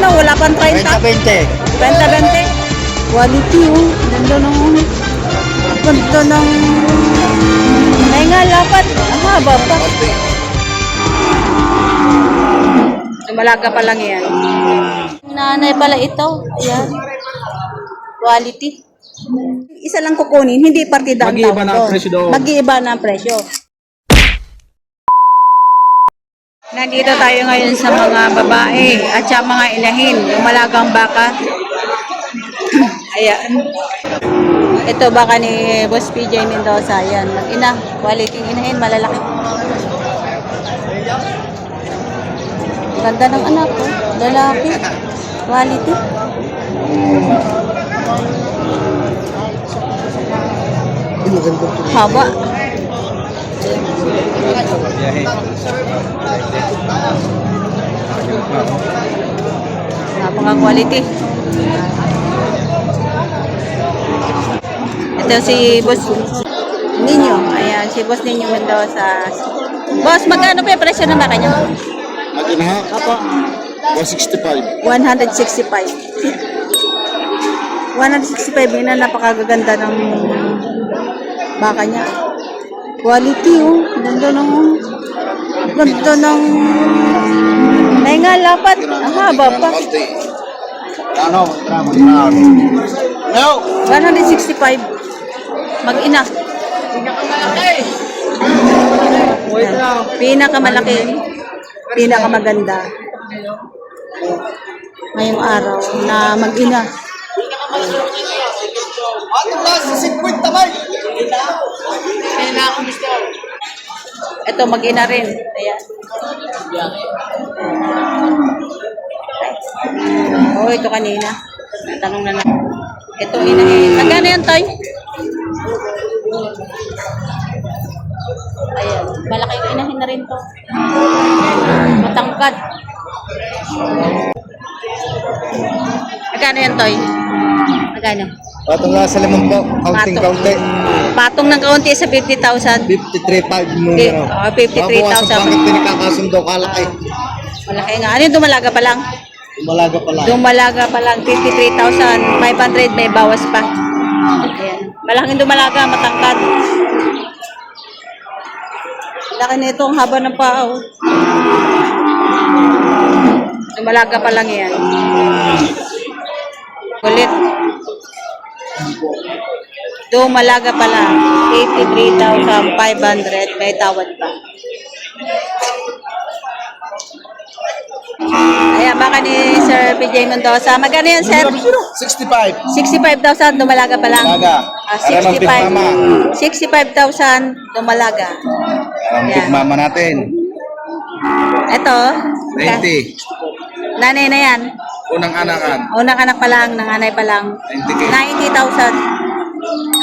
ano, wala pang 30. 20. 20. Quality, oh. Ganda ng... Ganda ng... May nga, lapat. Ang haba pa. Malaga pa lang yan. Nanay pala ito. Ayan. Quality. Isa lang kukunin, hindi partida ang Mag-iiba tawag na ang doon. presyo doon. Mag-iiba na ang presyo. Nandito tayo ngayon sa mga babae at sa mga inahin, yung malagang baka. Ayan. Ito baka ni Boss PJ Mendoza. Ayan, mag-ina. Quality inahin, malalaki. Ganda ng anak ko. Lalaki. Quality. Haba. Napaka-quality. Ito si Boss Ninyo. Ayan, si Boss Ninyo Mendoza. Boss, magkano pa yung presyo ng baka niyo? Mag-ina. Opo. 165. 165. 165 yun na napakaganda ng baka niya. Quality, oh. Ganda ng... Ganda ng... May nga, lapat. Ang haba pa. Ano? No! 165. Mag-ina. Pinakamalaki. Pinakamaganda. Ngayong araw na mag-ina. Ito mag-ina rin. Ayan. Oh, ito kanina. Tanong na lang. Ito inahin. Magkano yan, Toy? Ayan. Malaki yung inahin na rin to. Matangkad. Magkano yan, Toy? Magkano? Patong nga sa limang po. Counting-county. Patong ng kaunti sa 50,000. 53.5 numero. 53,000. Bakit pinikakasundo kalaki? Malaki nga. Ano yung dumalaga pa lang? Malaga pala. Dumalaga pa lang. 53,500. May bawas pa. Ayan. Malaking dumalaga. Matangkad. Laki nito. Ang haba ng paa. Oh. Dumalaga pa lang yan. Kulit. Dumalaga pa lang. 83,500. May tawad pa. Ayan, baka ni Sir PJ Mendoza. Magkano yan, Sir? 65. 65,000. Dumalaga pa lang. Malaga. 65. 65,000. Dumalaga. Ang Yan. big mama natin. Ito. 90. Nanay na yan. Unang anakan. Unang anak pa lang. Nanganay pa lang. 90K. 90,000.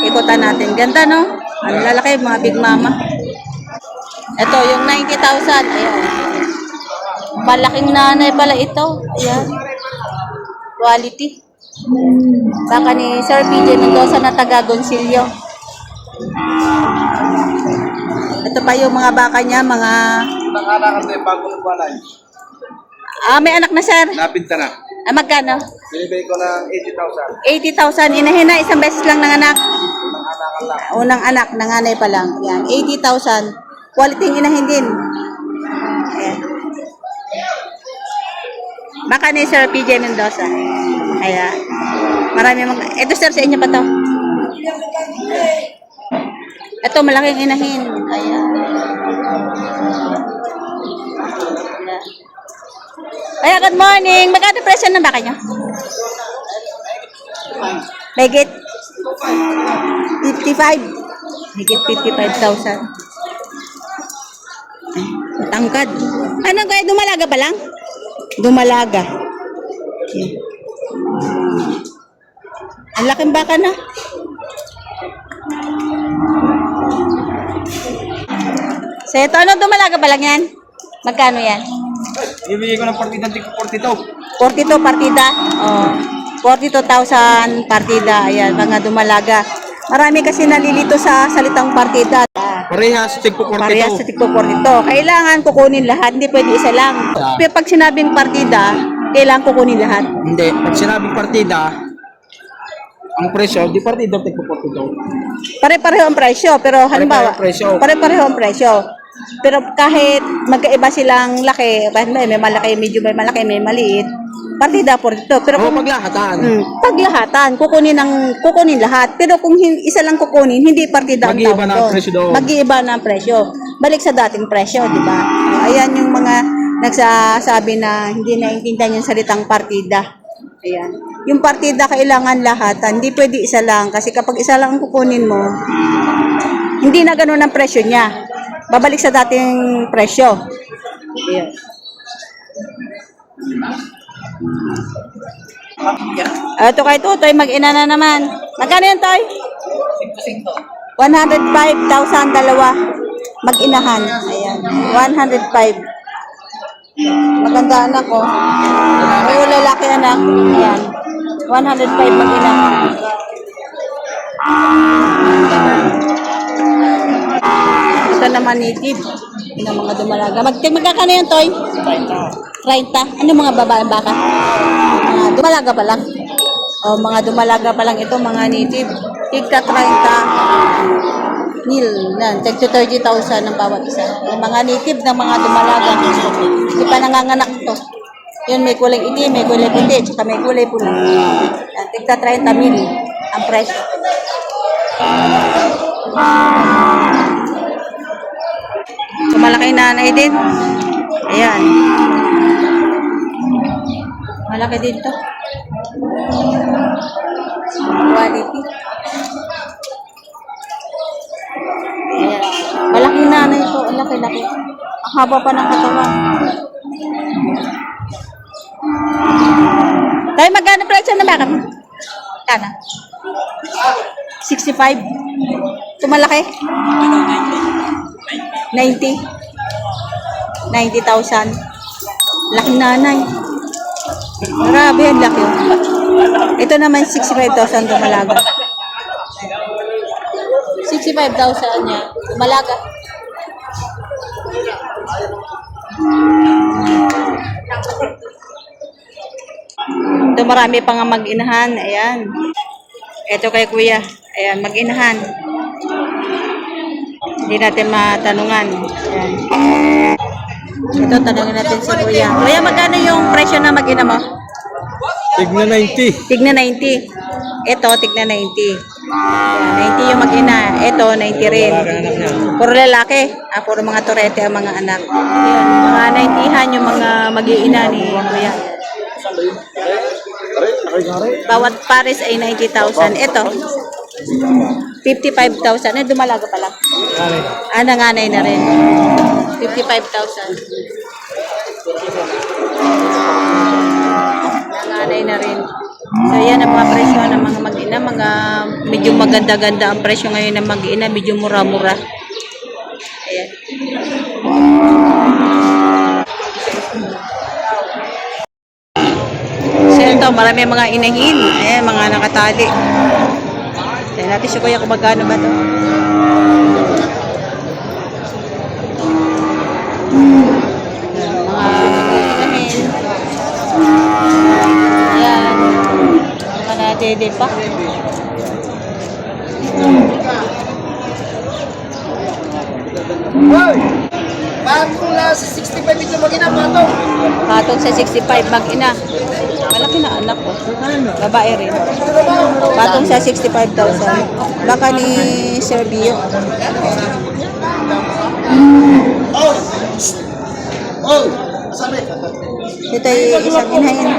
Ikutan natin. Ganda, no? Ang lalaki, mga big mama. Ito, yung 90,000. Ayan. Malaking nanay pala ito. Ayan. Quality. Baka ni Sir PJ Mendoza na taga Gonsilio. Ito pa yung mga baka niya, mga... Unang anakan din, bagong walay. May anak na, Sir. Napinta na. Magkano? Binibigay ko ng 80,000. 80,000. Inahin na, isang beses lang nanganak. Unang anakan lang. Unang anak, nanganay pa lang. Yan, 80,000. Quality yung inahin din. Ayan. Baka ni Sir PJ Mendoza. Ayan. Marami mga... Ito, Sir, sa inyo pa to. Ito, malaking inahin. Ayan. Kaya, good morning. Magkano presyo ng baka nyo? Higit 55. Higit 55,000. Tangkad. Ano kaya, dumalaga pa lang? Dumalaga. Ang laking baka na. So, ito, ano, dumalaga pa lang yan? Magkano yan? Ibigay ko ng partida, 42. 42 partida. Oh. 42,000 partida. Ayan, mga dumalaga. Marami kasi nalilito sa salitang partida. Parehas, tigpo 42. Parehas sa tigpo 42. Kailangan kukunin lahat, hindi pwede isa lang. Pero pag sinabing partida, kailangan kukunin lahat. Hindi. Pag sinabing partida, ang presyo, di partida tig po 42. Pare-pareho ang presyo, pero halimbawa, Pare-pareho ang presyo. Pero kahit magkaiba silang laki, may malaki, medyo may malaki, may maliit, partida po ito. Pero O kung paglahatan. paglahatan, kukunin lahat. Pero kung isa lang kukunin, hindi partida ang Mag-iiba tawag na ang doon. presyo doon. Mag-iiba na ang presyo. Balik sa dating presyo, di ba? Ayan yung mga nagsasabi na hindi naiintindihan yung salitang partida. Ayan. Yung partida kailangan lahatan, hindi pwede isa lang. Kasi kapag isa lang ang kukunin mo, hindi na ganun ang presyo niya. Babalik sa dating presyo. Ayan. Ito kay Tutoy, mag-ina na naman. Magkano yun, Toy? 105,000 dalawa. Mag-inahan. Ayan. 105. Maganda anak ko. May lalaki anak. Ayan. 105 mag-ina. Ito naman native. Ito ng mga dumalaga. Magkakano yun, Toy? 30. Ano mga babaeng baka? Dumalaga pa lang. O, mga dumalaga pa lang ito, mga native. Tigka 30 mil. Yan, tag to 30,000 ang bawat isa. Yung mga native ng mga dumalaga. Hindi pa nanganganak to. Yun, may kulay itim, may kulay puti, tsaka may kulay pula. Yan, tigka 30 mil ang presyo. So, malaki nanay din. Ayan. Malaki din to. Quality. Ayan. Malaking nanay to. Ang laki-laki. Ang haba pa ng katawan. Tayo magkano presyo na bakit? Kana? 65. Ito malaki? 90. 90,000. Laking nanay. Grabe, ang laki. Ito naman 65,000 dumalaga. 65,000 niya. Dumalaga. Ito marami pa nga mag-inahan. Ayan. Ito kay kuya. Ayan, mag-inahan. Hindi natin matanungan. Ayan. Ito, tanungin natin si kuya. Kuya, magkano yung presyo na mag-ina mo? Tigna 90. Tigna 90. Ito, tigna 90. Ayan, 90 yung mag-ina. Ito, 90 rin. Puro lalaki. Puro mga turete ang mga anak. Ayan, mga 90han yung mga mag-iina ni kuya. Bawat pares ay 90,000. Ito, 55,000. Dumalaga pa lang. Nanganay na rin. 55,000. Nanganay na rin. So, yan ang mga presyo ng mga mag-ina. Mga medyo maganda-ganda ang presyo ngayon ng mag-ina. Medyo mura-mura. Ayan. So, ito, marami mga inahin. Ayan, mga nakatali. Tignan natin si kuya kung magkano ba ito. Ayan. Mga nadede pa. Patong na sa 65 ito mag-ina, patong. Patong sa 65 mag-ina. Malaki na anak ko. Babae rin. Patong sa 65,000. Baka ni Sir Bio. Ito ay isang inahin.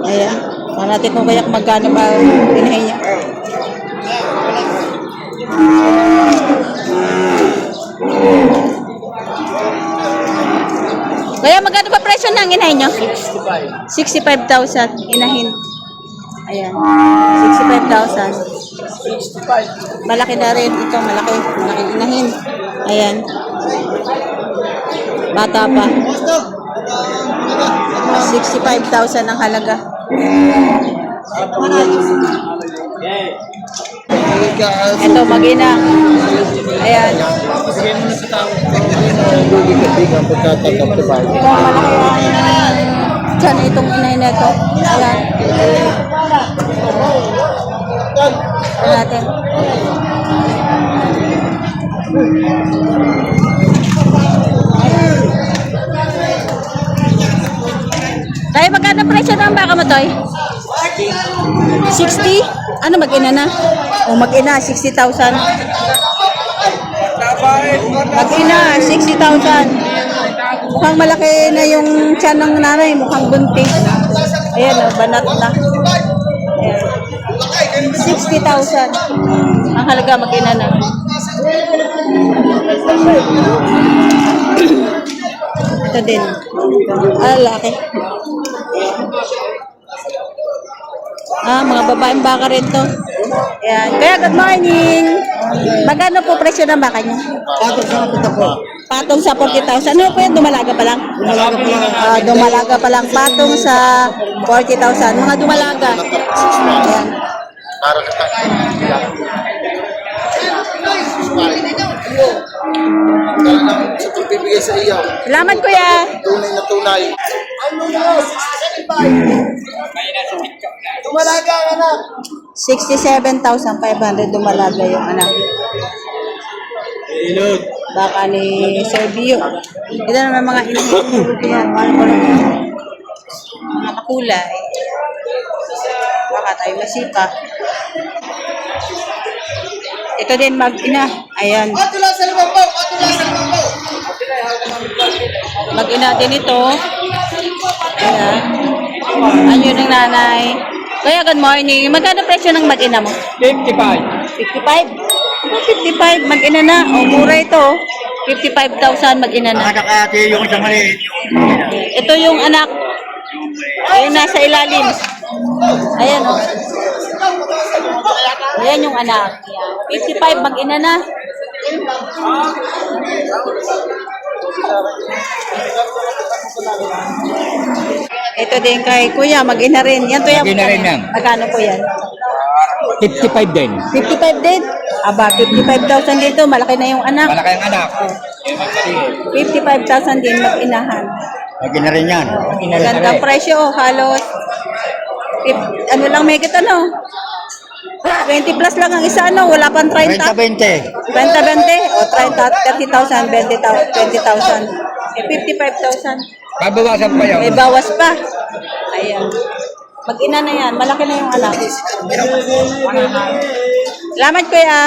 Ayan. Para natin kung kaya magkano ba inahin niya. Kaya magkano ba presyo ng inahin nyo? 65. 65,000 inahin. Ayan. 65,000. 65. Malaki na rin. Ito, malaki. Malaki inahin. Ayan. Bata pa. 65,000 ang halaga. Ito, mag-ina. Ayan. Sige mo na sa tao. Hindi ka pagkatatap. Ito, malaki yan. Diyan, itong inay na ito. Ayan. Ito natin. Tayo, magkano presyo ng baka mo, Toy? 60? Ano, mag-ina na? O, mag-ina, 60,000. Mag-ina, 60,000. Mukhang malaki na yung tiyan ng nanay, mukhang buntis. Ayan, oh, banat na. Ayan. 60,000. Ang halaga, mag-ina na. Ito din. Laki. Mga babaeng baka rin to. Ayan. Kaya, good morning. Magkano po presyo ng baka niyo? Patong sa 40,000. Ano po yan? Dumalaga pa lang? Dumalaga pa lang. Dumalaga pa lang. Patong sa 40,000. Mga dumalaga. Ayan. Sa pagbibigay sa iyo, Salamat, kuya. tunay na tunay. Tumalaga ka na. 67,500 dumalaga yung anak. Baka ni Sir Bio. Ito naman mga inahin. Mga makulay. Baka tayo masipa. Ito din mag-ina. Ayan. Atula sa limbaw! Atula sa limbaw! Mag-ina din ito. Ayan. Anyo ng nanay. Kaya good morning. Magkano presyo ng mag-ina mo? 55. 55? 55, mag-ina na. O, mura ito. 55,000 mag-ina na. Nakakati yung isang maliit. Ito yung anak. Yung nasa ilalim. Ayan o. Ayan yung anak. Ayan. 55, mag-ina na. Ito din kay Kuya, mag-ina rin. Yan to yan. Mag-ina rin yan. Magkano po yan? 55 din. 55 din? Aba, 55,000 dito. Malaki na yung anak. Malaki ang anak. 55,000 din mag-inahan. Lagi na rin yan. Gandang presyo, halos. Ano lang may kita, no? 20 plus lang ang isa, no? Wala pang 30. 30-20. 20, 20. O, 30, 30,000, 20,000. Eh, 55,000. Babawasan pa yun. May bawas pa. Ayan. Mag-ina na yan. Malaki na yung anak. Salamat, kuya.